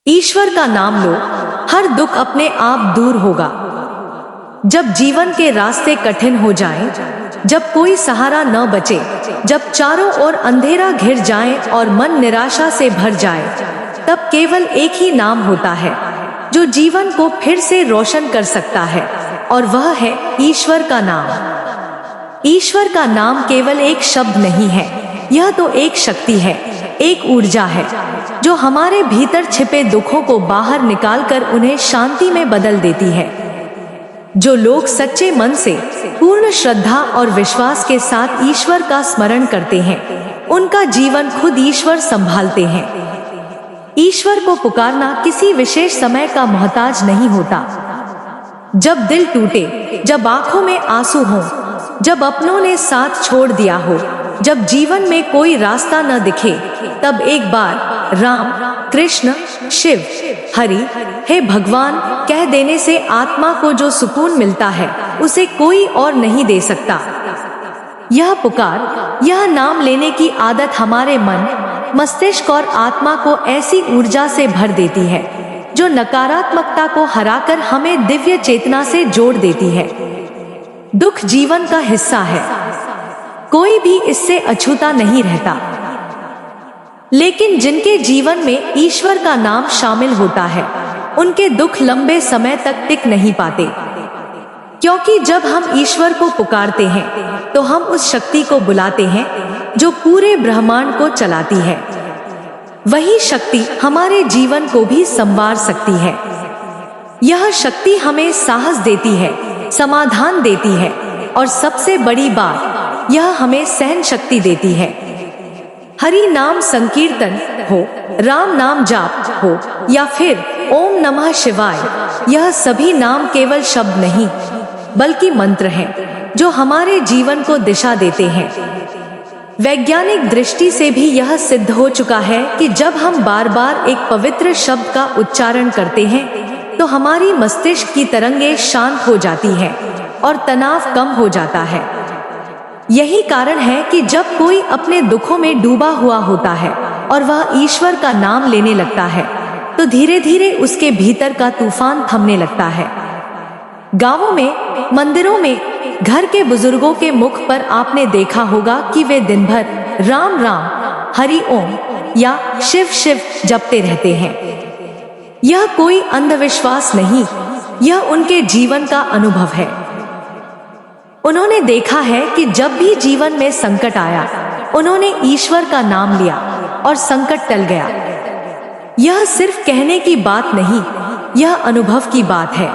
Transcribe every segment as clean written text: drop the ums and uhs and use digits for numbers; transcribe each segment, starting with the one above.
ईश्वर का नाम लो, हर दुख अपने आप दूर होगा। जब जीवन के रास्ते कठिन हो जाएं, जब कोई सहारा न बचे, जब चारों ओर अंधेरा घिर जाए और मन निराशा से भर जाए, तब केवल एक ही नाम होता है जो जीवन को फिर से रोशन कर सकता है, और वह है ईश्वर का नाम। ईश्वर का नाम केवल एक शब्द नहीं है, यह तो एक शक्ति है, एक ऊर्जा है जो हमारे भीतर छिपे दुखों को बाहर निकालकर उन्हें शांति में बदल देती है। जो लोग सच्चे मन से, पूर्ण श्रद्धा और विश्वास के साथ ईश्वर का स्मरण करते हैं, उनका जीवन खुद ईश्वर संभालते हैं। ईश्वर को पुकारना किसी विशेष समय का मोहताज नहीं होता। जब दिल टूटे, जब आंखों में आंसू हो, जब अपनों ने साथ छोड़ दिया हो, जब जीवन में कोई रास्ता न दिखे, तब एक बार राम, कृष्ण, शिव, हरि, हे भगवान कह देने से आत्मा को जो सुकून मिलता है, उसे कोई और नहीं दे सकता। यह पुकार, यह नाम लेने की आदत हमारे मन, मस्तिष्क और आत्मा को ऐसी ऊर्जा से भर देती है जो नकारात्मकता को हराकर हमें दिव्य चेतना से जोड़ देती है। दुख जीवन का हिस्सा है, कोई भी इससे अछूता नहीं रहता, लेकिन जिनके जीवन में ईश्वर का नाम शामिल होता है, उनके दुख लंबे समय तक टिक नहीं पाते। क्योंकि जब हम ईश्वर को पुकारते हैं, तो हम उस शक्ति को बुलाते हैं जो पूरे ब्रह्मांड को चलाती है। वही शक्ति हमारे जीवन को भी संवार सकती है। यह शक्ति हमें साहस देती है, समाधान देती है, और सबसे बड़ी बात, यह हमें सहन शक्ति देती है। हरि नाम संकीर्तन हो, राम नाम जाप हो, या फिर ओम नमः शिवाय, यह सभी नाम केवल शब्द नहीं, बल्कि मंत्र हैं जो हमारे जीवन को दिशा देते हैं। वैज्ञानिक दृष्टि से भी यह सिद्ध हो चुका है कि जब हम बार बार एक पवित्र शब्द का उच्चारण करते हैं, तो हमारी मस्तिष्क की तरंगें शांत हो जाती हैं और तनाव कम हो जाता है। यही कारण है कि जब कोई अपने दुखों में डूबा हुआ होता है और वह ईश्वर का नाम लेने लगता है, तो धीरे धीरे उसके भीतर का तूफान थमने लगता है। गांवों में, मंदिरों में, घर के बुजुर्गों के मुख पर आपने देखा होगा कि वे दिन भर राम राम, हरि ओम या शिव शिव जपते रहते हैं। यह कोई अंधविश्वास नहीं, यह उनके जीवन का अनुभव है। उन्होंने देखा है कि जब भी जीवन में संकट आया, उन्होंने ईश्वर का नाम लिया और संकट टल गया। यह सिर्फ कहने की बात नहीं, यह अनुभव की बात है।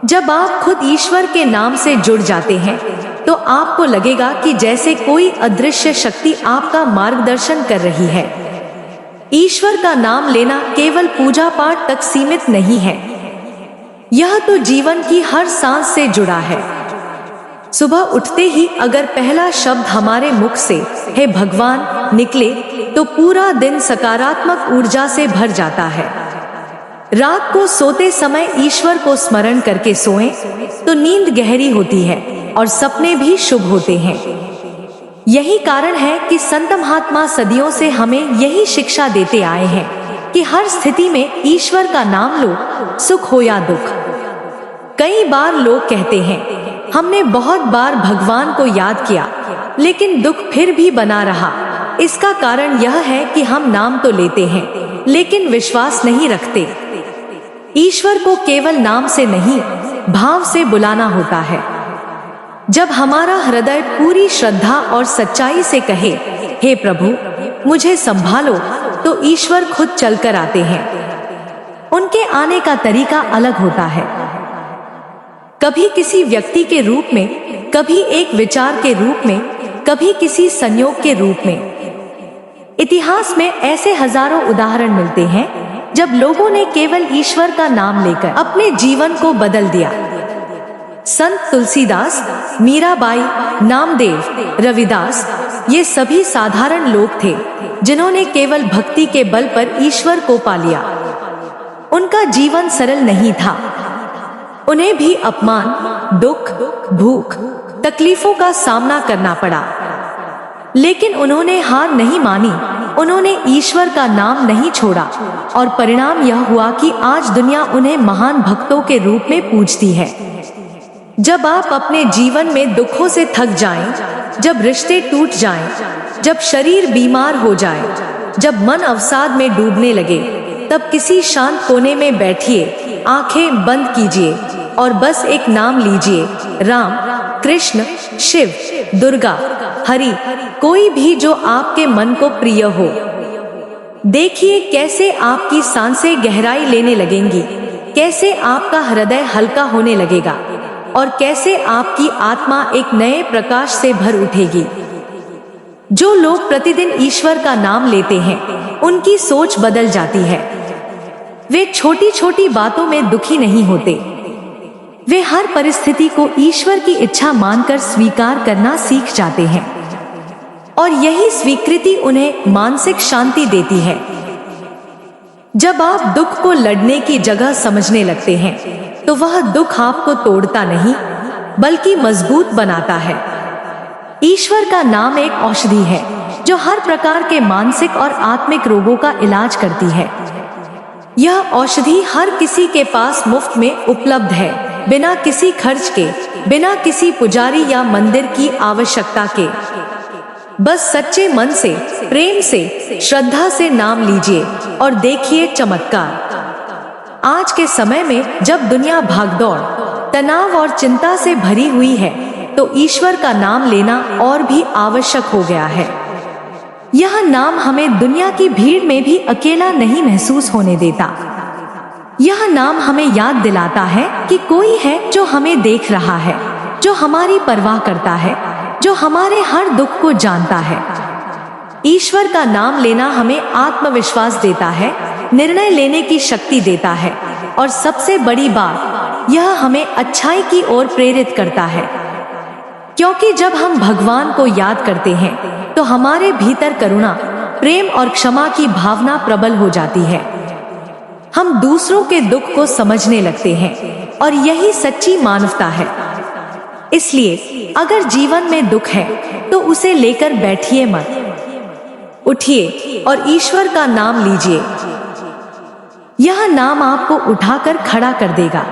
जब आप खुद ईश्वर के नाम से जुड़ जाते हैं, तो आपको लगेगा कि जैसे कोई अदृश्य शक्ति आपका मार्गदर्शन कर रही है। ईश्वर का नाम लेना केवल पूजा पाठ तक सीमित नहीं है, यह तो जीवन की हर सांस से जुड़ा है। सुबह उठते ही अगर पहला शब्द हमारे मुख से हे भगवान निकले, तो पूरा दिन सकारात्मक ऊर्जा से भर जाता है। रात को सोते समय ईश्वर को स्मरण करके सोएं, तो नींद गहरी होती है और सपने भी शुभ होते हैं। यही कारण है कि संत महात्मा सदियों से हमें यही शिक्षा देते आए हैं कि हर स्थिति में ईश्वर का नाम लो, सुख हो या दुख। कई बार लोग कहते हैं, हमने बहुत बार भगवान को याद किया, लेकिन दुख फिर भी बना रहा। इसका कारण यह है कि हम नाम तो लेते हैं, लेकिन विश्वास नहीं रखते। ईश्वर को केवल नाम से नहीं, भाव से बुलाना होता है। जब हमारा हृदय पूरी श्रद्धा और सच्चाई से कहे, हे प्रभु मुझे संभालो, तो ईश्वर खुद चलकर आते हैं। उनके आने का तरीका अलग होता है, कभी किसी व्यक्ति के रूप में, कभी एक विचार के रूप में, कभी किसी संयोग के रूप में। इतिहास में ऐसे हजारों उदाहरण मिलते हैं जब लोगों ने केवल ईश्वर का नाम लेकर अपने जीवन को बदल दिया। संत तुलसीदास, मीराबाई, नामदेव, रविदास, ये सभी साधारण लोग थे जिन्होंने केवल भक्ति के बल पर ईश्वर को पा लिया। उनका जीवन सरल नहीं था, उन्हें भी अपमान, दुख, भूख, तकलीफों का सामना करना पड़ा, लेकिन उन्होंने हार नहीं मानी। उन्होंने ईश्वर का नाम नहीं छोड़ा और परिणाम यह हुआ कि आज दुनिया उन्हें महान भक्तों के रूप में पूजती है। जब आप अपने जीवन में दुखों से थक जाएं, जब रिश्ते टूट जाएं, जब शरीर बीमार हो जाए, जब मन अवसाद में डूबने लगे, तब किसी शांत कोने में बैठिए, आंखें बंद कीजिए और बस एक नाम लीजिए, राम, कृष्ण, शिव, दुर्गा, हरि, कोई भी जो आपके मन को प्रिय हो। देखिए कैसे आपकी सांसें गहराई लेने लगेंगी, कैसे आपका हृदय हल्का होने लगेगा और कैसे आपकी आत्मा एक नए प्रकाश से भर उठेगी। जो लोग प्रतिदिन ईश्वर का नाम लेते हैं, उनकी सोच बदल जाती है। वे छोटी छोटी बातों में दुखी नहीं होते। वे हर परिस्थिति को ईश्वर की इच्छा मानकर स्वीकार करना सीख जाते हैं और यही स्वीकृति उन्हें मानसिक शांति देती है। जब आप दुख को लड़ने की जगह समझने लगते हैं, तो वह दुख आपको तोड़ता नहीं बल्कि मजबूत बनाता है। ईश्वर का नाम एक औषधि है जो हर प्रकार के मानसिक और आत्मिक रोगों का इलाज करती है। यह औषधि हर किसी के पास मुफ्त में उपलब्ध है, बिना किसी खर्च के, बिना किसी पुजारी या मंदिर की आवश्यकता के। बस सच्चे मन से, प्रेम से, श्रद्धा से नाम लीजिए और देखिए चमत्कार। आज के समय में जब दुनिया भागदौड़, तनाव और चिंता से भरी हुई है, तो ईश्वर का नाम लेना और भी आवश्यक हो गया है। यह नाम हमें दुनिया की भीड़ में भी अकेला नहीं महसूस होने देता। यह नाम हमें याद दिलाता है कि कोई है जो हमें देख रहा है, जो हमारी परवाह करता है, जो हमारे हर दुख को जानता है। ईश्वर का नाम लेना हमें आत्मविश्वास देता है, निर्णय लेने की शक्ति देता है और सबसे बड़ी बात, यह हमें अच्छाई की ओर प्रेरित करता है। क्योंकि जब हम भगवान को याद करते हैं, तो हमारे भीतर करुणा, प्रेम और क्षमा की भावना प्रबल हो जाती है। हम दूसरों के दुख को समझने लगते हैं और यही सच्ची मानवता है। इसलिए अगर जीवन में दुख है, तो उसे लेकर बैठिए मत, उठिए और ईश्वर का नाम लीजिए। यह नाम आपको उठाकर खड़ा कर देगा।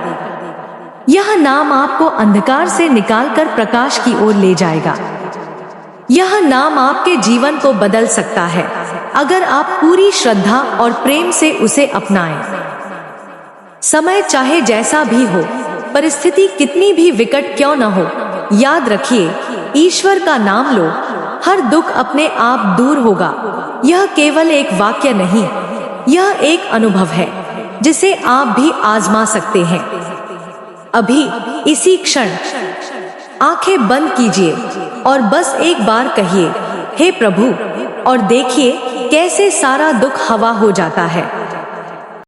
यह नाम आपको अंधकार से निकालकर प्रकाश की ओर ले जाएगा। यह नाम आपके जीवन को बदल सकता है, अगर आप पूरी श्रद्धा और प्रेम से उसे अपनाएं। समय चाहे जैसा भी हो, परिस्थिति कितनी भी विकट क्यों न हो, याद रखिए, ईश्वर का नाम लो, हर दुख अपने आप दूर होगा। यह केवल एक वाक्य नहीं, यह एक अनुभव है जिसे आप भी आजमा सकते हैं। अभी इसी क्षण आंखें बंद कीजिए और बस एक बार कहिए, हे प्रभु, और देखिए कैसे सारा दुख हवा हो जाता है।